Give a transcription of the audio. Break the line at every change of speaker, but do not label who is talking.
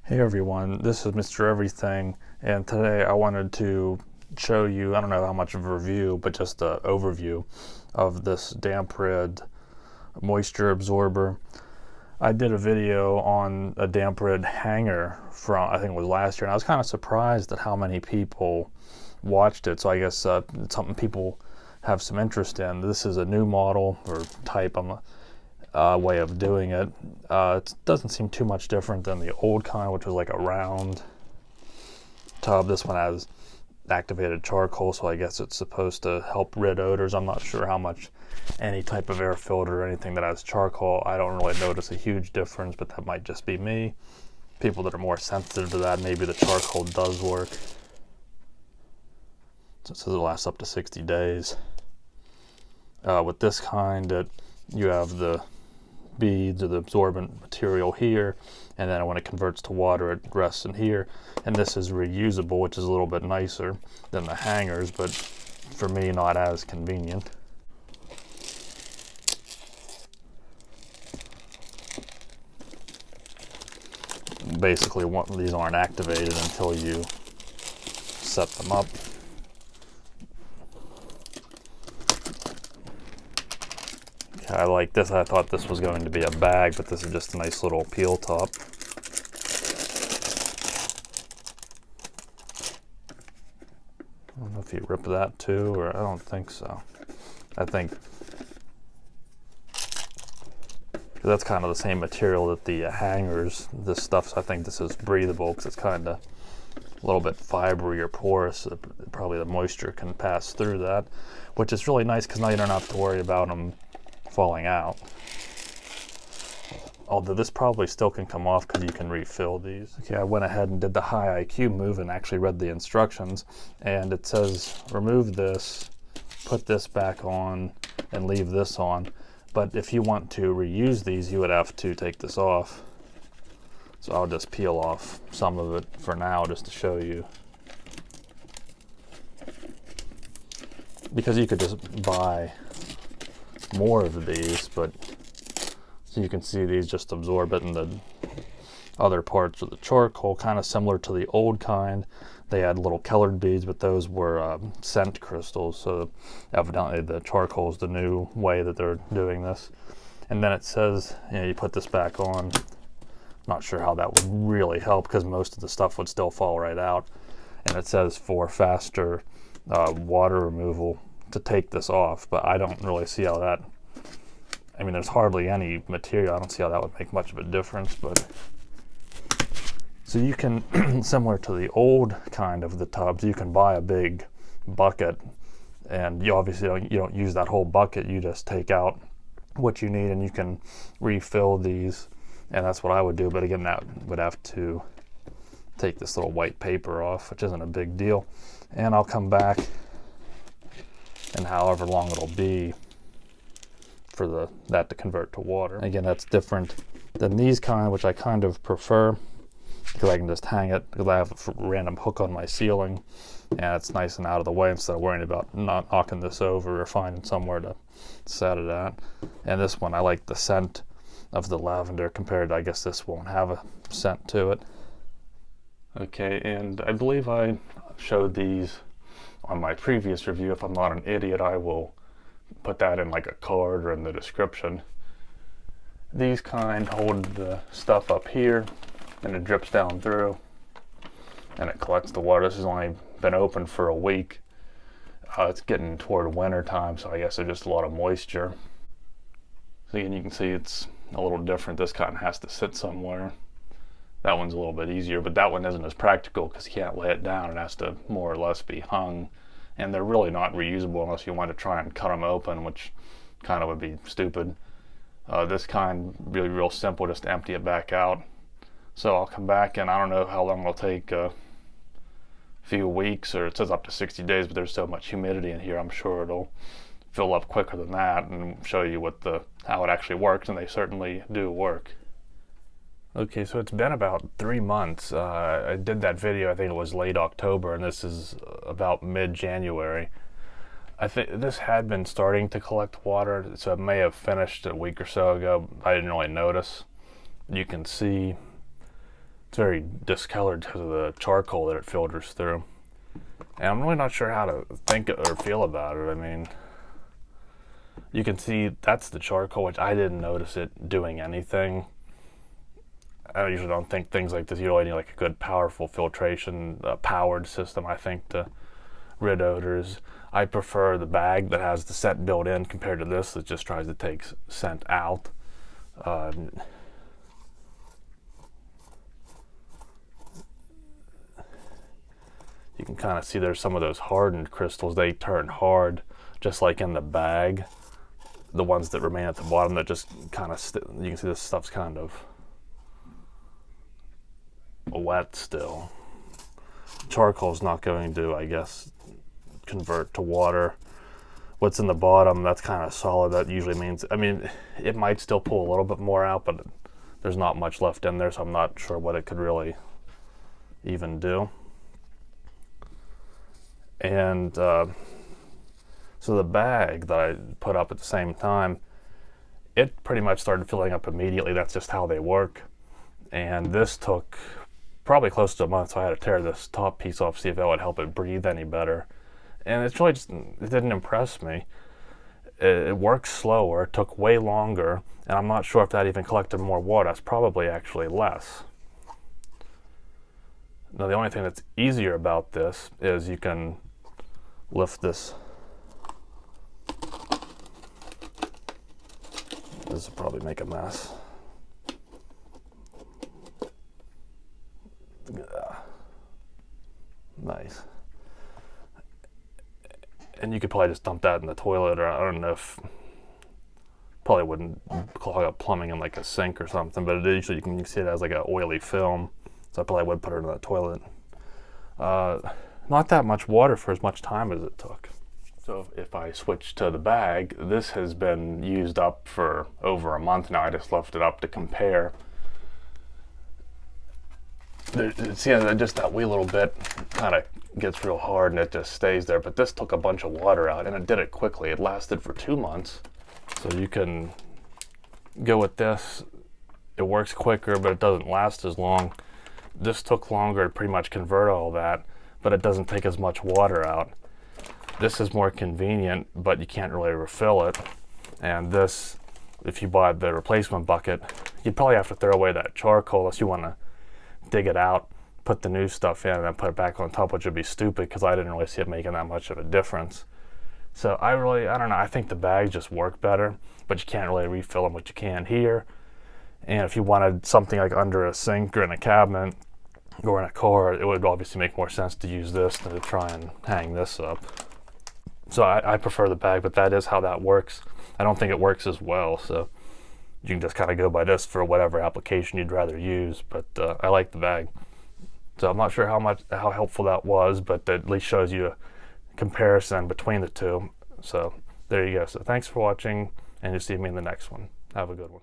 Hey everyone, this is Mr. Everything, and today I wanted to show you, I don't know how much of a review, but just an overview of this DampRid moisture absorber. I did a video on a DampRid hanger from, I think it was last year, and I was kind of surprised at how many people watched it, so I guess it's something people have some interest in. This is a new model, or type, way of doing it. It doesn't seem too much different than the old kind, which was like a round tub. This one has activated charcoal, so I guess it's supposed to help rid odors. I'm not sure how much any type of air filter or anything that has charcoal, I don't really notice a huge difference, but that might just be me. People that are more sensitive to that, maybe the charcoal does work. So it says it lasts up to 60 days. With this kind, you have the beads or the absorbent material here, and then when it converts to water it rests in here, and this is reusable, which is a little bit nicer than the hangers, but for me not as convenient. Basically these aren't activated until you set them up. I like this. I thought this was going to be a bag, but this is just a nice little peel top. I don't know if you rip that too, or I don't think so. I think that's kind of the same material that the hangers, this stuff, so I think this is breathable because it's kind of a little bit fibery or porous. So probably the moisture can pass through that, which is really nice because now you don't have to worry about them falling out. Although this probably still can come off because you can refill these. Okay, I went ahead and did the high IQ move and actually read the instructions, and it says remove this, put this back on, and leave this on. But if you want to reuse these, you would have to take this off. So I'll just peel off some of it for now just to show you. Because you could just buy more of these, but so you can see these just absorb it, and the other parts of the charcoal, kind of similar to the old kind. They had little colored beads, but those were scent crystals, so evidently the charcoal is the new way that they're doing this. And then it says, you know, you put this back on. Not sure how that would really help because most of the stuff would still fall right out. And it says for faster water removal to take this off, but I don't really see how that, I mean, there's hardly any material. I don't see how that would make much of a difference, but so you can, similar to the old kind of the tubs, you can buy a big bucket, and you obviously don't use that whole bucket. You just take out what you need and you can refill these, and that's what I would do. But again, that would have to take this little white paper off, which isn't a big deal. And I'll come back, and however long it'll be for that to convert to water. Again, that's different than these kind, which I kind of prefer because I can just hang it, because I have a random hook on my ceiling and it's nice and out of the way instead of worrying about not knocking this over or finding somewhere to set it at. And this one, I like the scent of the lavender compared to, I guess this won't have a scent to it. Okay, and I believe I showed these on my previous review. If I'm not an idiot, I will put that in like a card or in the description. These kind hold the stuff up here and it drips down through and it collects the water. This has only been open for a week. It's getting toward winter time, so I guess there's just a lot of moisture. So again, you can see it's a little different. This kind has to sit somewhere. That one's a little bit easier, but that one isn't as practical because you can't lay it down. It has to more or less be hung, and they're really not reusable unless you want to try and cut them open, which kind of would be stupid. This kind, really real simple, just empty it back out. So I'll come back, and I don't know how long it'll take, a few weeks, or it says up to 60 days, but there's so much humidity in here, I'm sure it'll fill up quicker than that, and show you how it actually works, and they certainly do work. Okay, so it's been about 3 months. I did that video, I think it was late October, and this is about mid-January. I think this had been starting to collect water, so it may have finished a week or so ago. I didn't really notice. You can see It's very discolored because of the charcoal that it filters through. And I'm really not sure how to think or feel about it. I mean, you can see that's the charcoal, which I didn't notice it doing anything. I usually don't think things like this, you really need like a good powerful filtration, powered system, I think, to rid odors. I prefer the bag that has the scent built in compared to this that just tries to take scent out. You can kind of see there's some of those hardened crystals. They turn hard, just like in the bag. The ones that remain at the bottom that just kind of, you can see this stuff's kind of wet still. Charcoal's not going to, I guess, convert to water. What's in the bottom, that's kind of solid. That usually means, I mean, it might still pull a little bit more out, but there's not much left in there, so I'm not sure what it could really even do. And so the bag that I put up at the same time, it pretty much started filling up immediately. That's just how they work. And this took probably close to a month, so I had to tear this top piece off, see if that would help it breathe any better. And it's really just, it didn't impress me. It works slower, it took way longer, and I'm not sure if that even collected more water. It's probably actually less. Now the only thing that's easier about this is you can lift this. This will probably make a mess. Nice. And you could probably just dump that in the toilet, or I don't know if, probably wouldn't clog up plumbing in like a sink or something, but it usually you can see it as like an oily film, so I probably would put it in the toilet. Not that much water for as much time as it took. So if I switch to the bag, this has been used up for over a month now. I just left it up to compare. See, just that wee little bit kind of gets real hard and it just stays there, but this took a bunch of water out and it did it quickly. It lasted for 2 months. So you can go with this. It works quicker, but it doesn't last as long. This took longer to pretty much convert all that, but it doesn't take as much water out. This is more convenient, but you can't really refill it. And this, if you buy the replacement bucket, you'd probably have to throw away that charcoal unless you want to dig it out, put the new stuff in, and then put it back on top, which would be stupid because I didn't really see it making that much of a difference. So I don't know, I think the bags just work better, but you can't really refill them, which you can here. And if you wanted something like under a sink or in a cabinet or in a car, it would obviously make more sense to use this than to try and hang this up. So I prefer the bag, but that is how that works. I don't think it works as well, so you can just kind of go by this for whatever application you'd rather use, but I like the bag. So I'm not sure how helpful that was, but that at least shows you a comparison between the two. So there you go. So thanks for watching, and you'll see me in the next one. Have a good one.